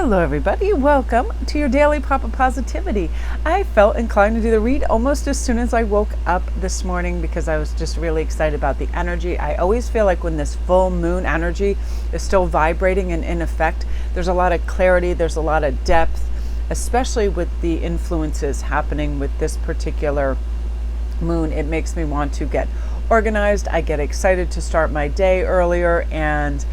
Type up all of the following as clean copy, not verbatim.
Hello everybody, welcome to your daily pop of positivity. I felt inclined to do the read almost as soon as I woke up this morning because I was just really excited about the energy. I always feel like when this full moon energy is still vibrating and in effect, there's a lot of clarity, there's a lot of depth, especially with the influences happening with this particular moon. It makes me want to get organized. I get excited to start my day earlier, and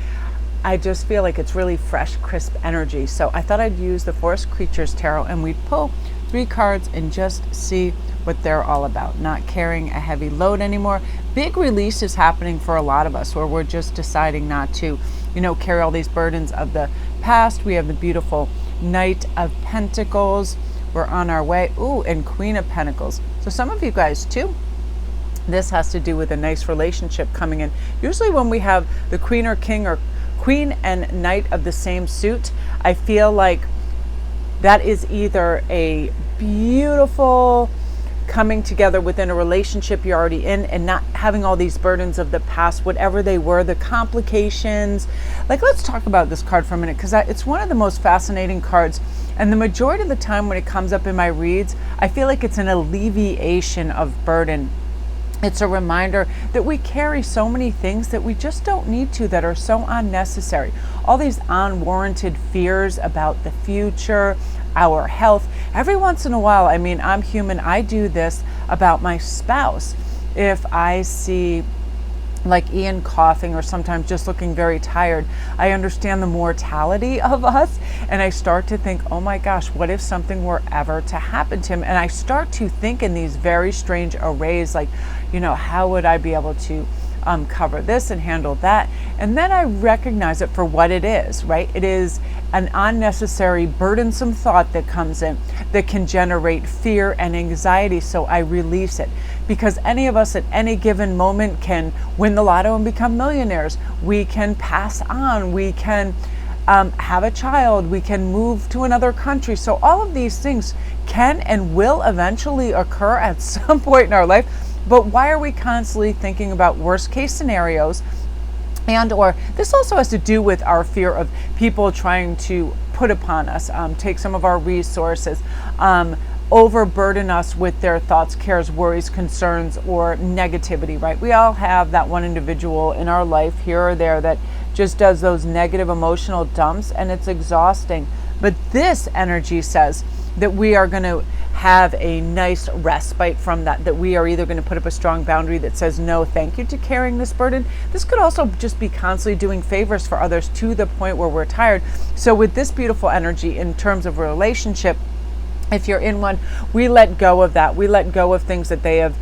I just feel like it's really fresh, crisp energy. So I thought I'd use the Forest Creatures Tarot and we'd pull 3 cards and just see what they're all about. Not carrying a heavy load anymore. Big release is happening for a lot of us where we're just deciding not to, carry all these burdens of the past. We have the beautiful Knight of Pentacles. We're on our way. Ooh, and Queen of Pentacles. So some of you guys too, this has to do with a nice relationship coming in. Usually when we have the Queen or King or Queen and Knight of the same suit, I feel like that is either a beautiful coming together within a relationship you're already in and not having all these burdens of the past, whatever they were, the complications. Like, let's talk about this card for a minute because it's one of the most fascinating cards. And the majority of the time when it comes up in my reads, I feel like it's an alleviation of burden. It's a reminder that we carry so many things that we just don't need to, that are so unnecessary. All these unwarranted fears about the future, our health. Every once in a while, I'm human, I do this about my spouse. If I see like Ian coughing or sometimes just looking very tired, I understand the mortality of us and I start to think, oh my gosh, what if something were ever to happen to him? And I start to think in these very strange arrays, like, how would I be able to cover this and handle that? And then I recognize it for what it is, right? It is an unnecessary, burdensome thought that comes in that can generate fear and anxiety. So I release it, because any of us at any given moment can win the lotto and become millionaires. We can pass on. We can have a child. We can move to another country. So all of these things can and will eventually occur at some point in our life. But why are we constantly thinking about worst case scenarios? And or this also has to do with our fear of people trying to put upon us, take some of our resources, overburden us with their thoughts, cares, worries, concerns, or negativity, right? We all have that one individual in our life here or there that just does those negative emotional dumps, and it's exhausting. But this energy says that we are going to have a nice respite from that we are either going to put up a strong boundary that says no thank you to carrying this burden. This could also just be constantly doing favors for others to the point where we're tired. So with this beautiful energy in terms of a relationship, if you're in one, we let go of that. We let go of things that they have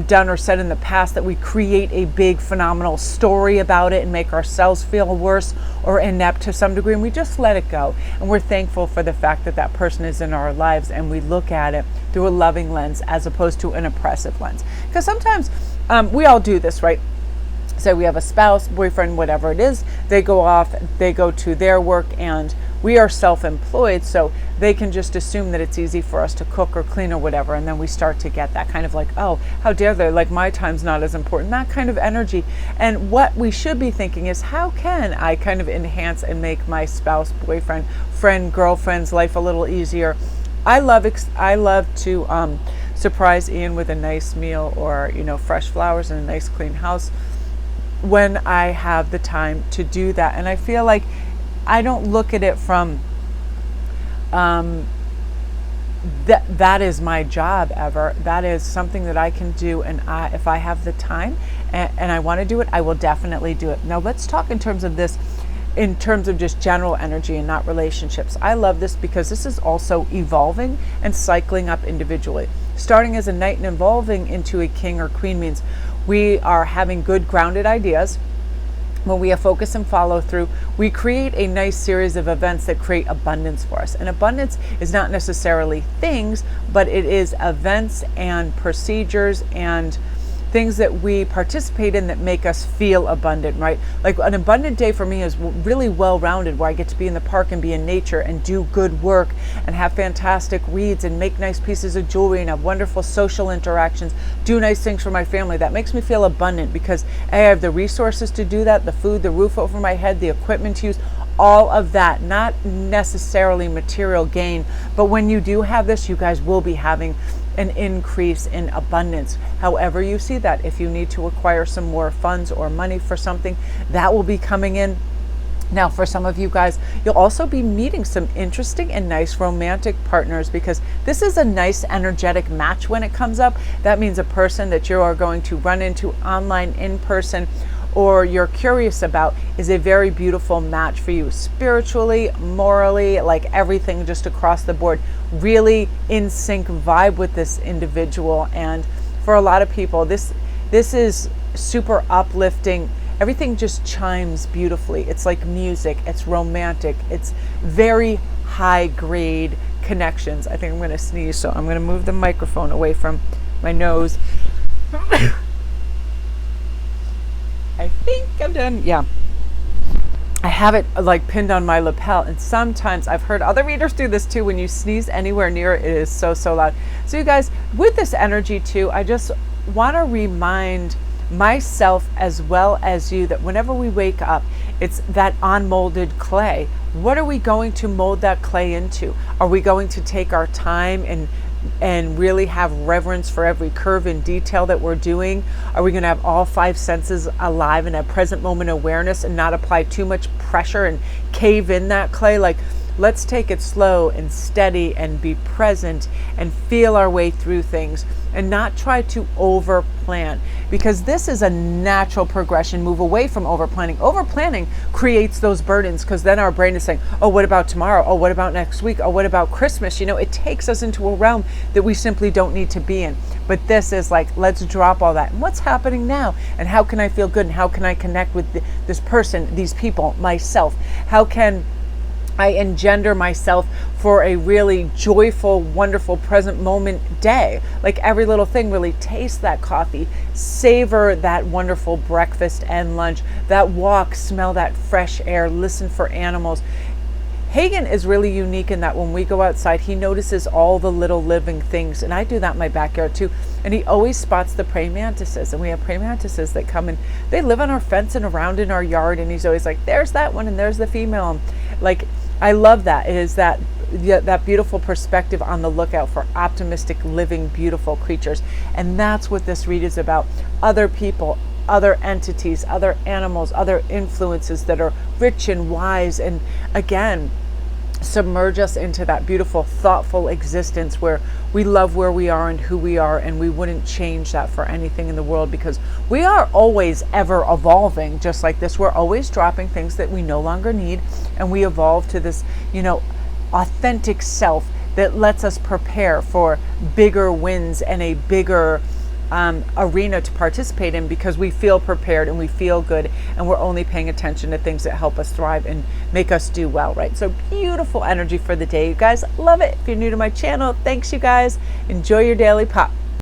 done or said in the past, that we create a big phenomenal story about it and make ourselves feel worse or inept to some degree, and we just let it go. And we're thankful for the fact that that person is in our lives, and we look at it through a loving lens as opposed to an oppressive lens. Because sometimes we all do this, right? So we have a spouse, boyfriend, whatever it is, they go off, they go to their work, and we are self-employed, so they can just assume that it's easy for us to cook or clean or whatever, and then we start to get that kind of like, oh, how dare they, like my time's not as important, that kind of energy. And what we should be thinking is, how can I kind of enhance and make my spouse, boyfriend, friend, girlfriend's life a little easier? I love to surprise Ian with a nice meal, or fresh flowers and a nice clean house when I have the time to do that. And I feel like I don't look at it from that is my job ever. That is something that I can do, and if I have the time and I want to do it, I will definitely do it. Now let's talk in terms of this, in terms of just general energy and not relationships. I love this because this is also evolving and cycling up individually. Starting as a knight and evolving into a king or queen means we are having good grounded ideas. When we have focus and follow through, we create a nice series of events that create abundance for us. And abundance is not necessarily things, but it is events and procedures and things that we participate in that make us feel abundant, right? Like an abundant day for me is really well-rounded, where I get to be in the park and be in nature and do good work and have fantastic reads and make nice pieces of jewelry and have wonderful social interactions, do nice things for my family. That makes me feel abundant because I have the resources to do that, the food, the roof over my head, the equipment to use, all of that, not necessarily material gain, but when you do have this, you guys will be having an increase in abundance. However you see that, if you need to acquire some more funds or money for something, that will be coming in. Now, for some of you guys, you'll also be meeting some interesting and nice romantic partners, because this is a nice energetic match when it comes up. That means a person that you are going to run into online, in person, or you're curious about is a very beautiful match for you spiritually, morally, like everything just across the board. Really in sync vibe with this individual. And for a lot of people, this is super uplifting. Everything just chimes beautifully. It's like music, it's romantic, it's very high grade connections. I think I'm going to sneeze, so I'm going to move the microphone away from my nose. I think I'm done. Yeah. I have it like pinned on my lapel, and sometimes I've heard other readers do this too. When you sneeze anywhere near it, it is so loud. So you guys, with this energy too, I just want to remind myself as well as you that whenever we wake up, it's that unmolded clay. What are we going to mold that clay into? Are we going to take our time and really have reverence for every curve and detail that we're doing? Are we going to have all five senses alive and have present moment awareness and not apply too much pressure and cave in that clay? Like, let's take it slow and steady and be present and feel our way through things and not try to over plan, because this is a natural progression. Move away from over planning. Over planning creates those burdens, because then our brain is saying, oh, what about tomorrow? Oh, what about next week? Oh, what about Christmas? You know, it takes us into a realm that we simply don't need to be in. But this is like, let's drop all that. And what's happening now? And how can I feel good? And how can I connect with this person, these people, myself? How can I engender myself for a really joyful, wonderful, present moment day? Like every little thing, really taste that coffee, savor that wonderful breakfast and lunch, that walk, smell that fresh air, listen for animals. Hagen is really unique in that when we go outside, he notices all the little living things. And I do that in my backyard too. And he always spots the praying mantises. And we have praying mantises that come and they live on our fence and around in our yard. And he's always like, there's that one and there's the female. Like, I love that. It is that beautiful perspective on the lookout for optimistic, living, beautiful creatures. And that's what this read is about. Other people, other entities, other animals, other influences that are rich and wise, and again, submerge us into that beautiful, thoughtful existence where we love where we are and who we are, and we wouldn't change that for anything in the world, because we are always ever evolving. Just like this, we're always dropping things that we no longer need, and we evolve to this, authentic self that lets us prepare for bigger wins and a bigger arena to participate in, because we feel prepared and we feel good, and we're only paying attention to things that help us thrive and make us do well, right? So beautiful energy for the day, you guys. Love it. If you're new to my channel, thanks, you guys. Enjoy your daily pop.